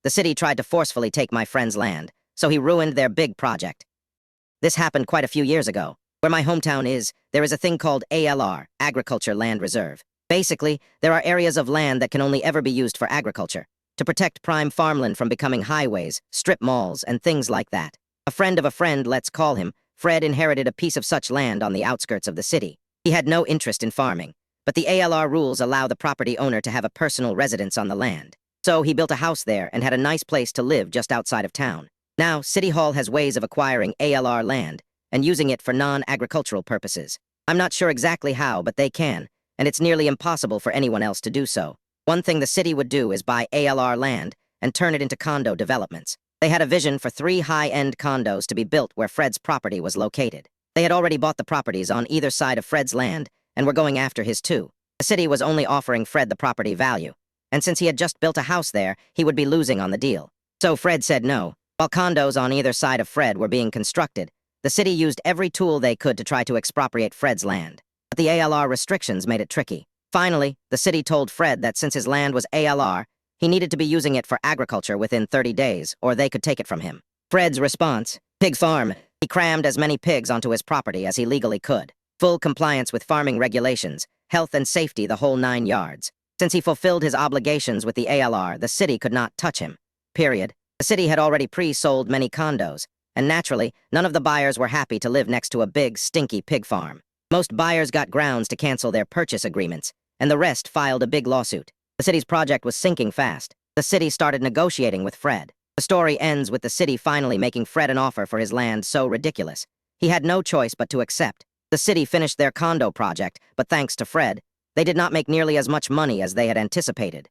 The city tried to forcefully take my friend's land, so he ruined their big project. This happened quite a few years ago. Where my hometown is, there is a thing called ALR, Agriculture Land Reserve. Basically, there are areas of land that can only ever be used for agriculture, to protect prime farmland from becoming highways, strip malls, and things like that. A friend of a friend, let's call him, Fred, inherited a piece of such land on the outskirts of the city. He had no interest in farming, but the ALR rules allow the property owner to have a personal residence on the land. So he built a house there and had a nice place to live just outside of town. Now, City Hall has ways of acquiring ALR land and using it for non-agricultural purposes. I'm not sure exactly how, but they can, and it's nearly impossible for anyone else to do so. One thing the city would do is buy ALR land and turn it into condo developments. They had a vision for 3 high-end condos to be built where Fred's property was located. They had already bought the properties on either side of Fred's land and were going after his too. The city was only offering Fred the property value, and since he had just built a house there, he would be losing on the deal. So Fred said no. While condos on either side of Fred were being constructed, the city used every tool they could to try to expropriate Fred's land. But the ALR restrictions made it tricky. Finally, the city told Fred that since his land was ALR, he needed to be using it for agriculture within 30 days, or they could take it from him. Fred's response: pig farm. He crammed as many pigs onto his property as he legally could. Full compliance with farming regulations, health and safety, the whole 9 yards. Since he fulfilled his obligations with the ALR, the city could not touch him. Period. The city had already pre-sold many condos, and naturally, none of the buyers were happy to live next to a big, stinky pig farm. Most buyers got grounds to cancel their purchase agreements, and the rest filed a big lawsuit. The city's project was sinking fast. The city started negotiating with Fred. The story ends with the city finally making Fred an offer for his land so ridiculous. He had no choice but to accept. The city finished their condo project, but thanks to Fred, they did not make nearly as much money as they had anticipated.